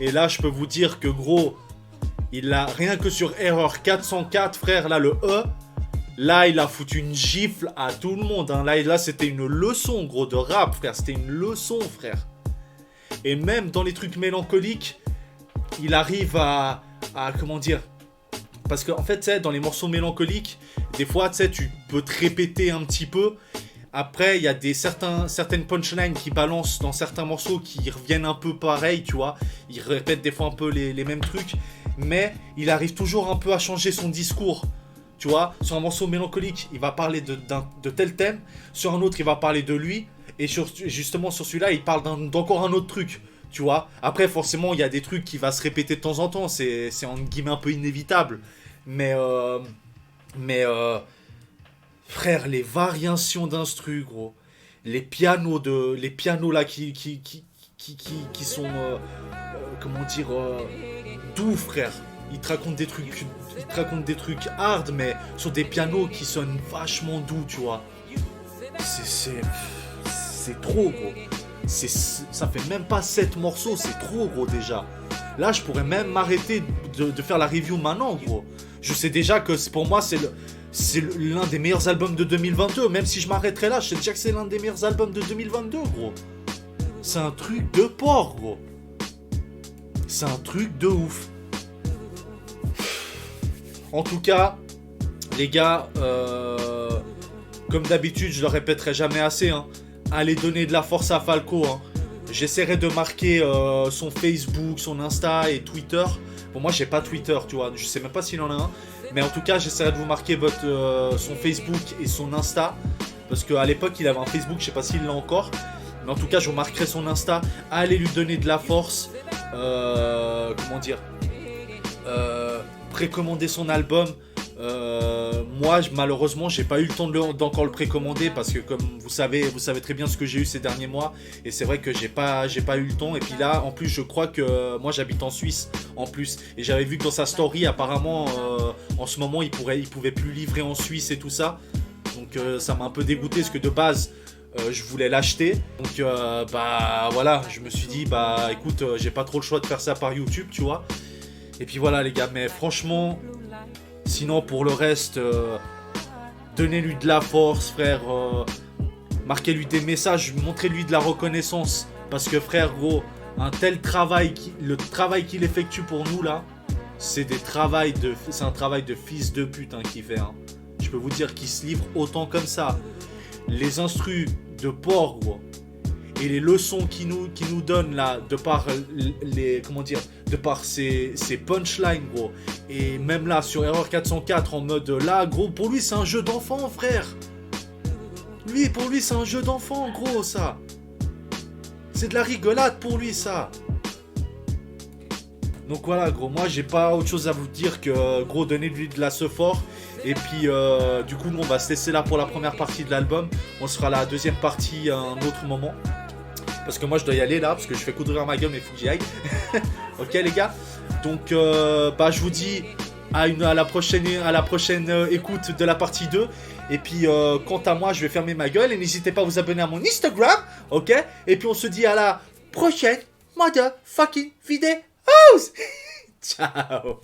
Speaker 1: Et là, je peux vous dire que, gros, il a, rien que sur Error 404, frère, là, le E, là, il a foutu une gifle à tout le monde. Hein. Là, c'était une leçon, gros, de rap, frère. C'était une leçon, frère. Et même dans les trucs mélancoliques, il arrive à comment dire? Parce qu'en fait, tu sais, dans les morceaux mélancoliques, des fois, tu sais, tu peux te répéter un petit peu. Après, il y a certaines punchlines qui balancent dans certains morceaux qui reviennent un peu pareil, tu vois. Il répète des fois un peu les mêmes trucs. Mais il arrive toujours un peu à changer son discours. Tu vois, sur un morceau mélancolique, il va parler de tel thème. Sur un autre, il va parler de lui. Et justement, sur celui-là, il parle d'encore un autre truc. Tu vois. Après, forcément, il y a des trucs qui vont se répéter de temps en temps. C'est en guillemets un peu inévitable. Mais frère, les variations d'instru, gros. Les pianos là qui sont, comment dire, doux, frère. Il te raconte des trucs hard, mais sur des pianos qui sonnent vachement doux, tu vois. C'est trop, gros. Ça fait même pas 7 morceaux, c'est trop, gros, déjà. Là, je pourrais même m'arrêter de faire la review maintenant, gros. Je sais déjà que pour moi, c'est l'un des meilleurs albums de 2022. Même si je m'arrêterais là, je sais déjà que c'est l'un des meilleurs albums de 2022, gros. C'est un truc de porc, gros. C'est un truc de ouf. En tout cas, les gars, comme d'habitude, je le répéterai jamais assez, hein, allez donner de la force à Falco. Hein. J'essaierai de marquer son Facebook, son Insta et Twitter. Bon, moi, j'ai pas Twitter, tu vois, je sais même pas s'il en a un. Mais en tout cas, j'essaierai de vous marquer son Facebook et son Insta. Parce qu'à l'époque, il avait un Facebook, je sais pas s'il l'a encore. Mais en tout cas, je vous marquerai son Insta. Allez lui donner de la force. Comment dire, précommander son album. Moi, malheureusement, j'ai pas eu le temps d'encore le précommander parce que, comme vous savez très bien ce que j'ai eu ces derniers mois. Et c'est vrai que j'ai pas eu le temps. Et puis là, en plus, je crois que moi, j'habite en Suisse en plus. Et j'avais vu que dans sa story, apparemment, en ce moment, il pouvait plus livrer en Suisse et tout ça. Donc, ça m'a un peu dégoûté parce que de base, je voulais l'acheter. Donc, bah voilà, je me suis dit, bah écoute, j'ai pas trop le choix de faire ça par YouTube, tu vois. Et puis voilà, les gars, mais franchement. Sinon, pour le reste, donnez-lui de la force, frère. Marquez-lui des messages, montrez-lui de la reconnaissance. Parce que, frère, gros, le travail qu'il effectue pour nous, là, c'est un travail de fils de pute hein, qu'il fait. Hein. Je peux vous dire qu'il se livre autant comme ça. Les instrus de porc, gros. Et les leçons qu'il nous donne là, de par ses punchlines, gros. Et même là, sur Error 404, en mode là, gros, pour lui, c'est un jeu d'enfant, frère. Pour lui, c'est un jeu d'enfant, gros, ça. C'est de la rigolade pour lui, ça. Donc voilà, gros, moi, j'ai pas autre chose à vous dire que, gros, donnez-lui de la fort. Et puis, du coup, nous, on va se laisser là pour la première partie de l'album. On sera la deuxième partie à un autre moment. Parce que moi, je dois y aller là, parce que je fais coudrir ma gueule, mais il faut que j'y aille. Ok, les gars. Donc, bah, je vous dis à la prochaine écoute de la partie 2. Et puis, quant à moi, je vais fermer ma gueule. Et n'hésitez pas à vous abonner à mon Instagram, ok? Et puis, on se dit à la prochaine motherfucking vidéo. Ciao.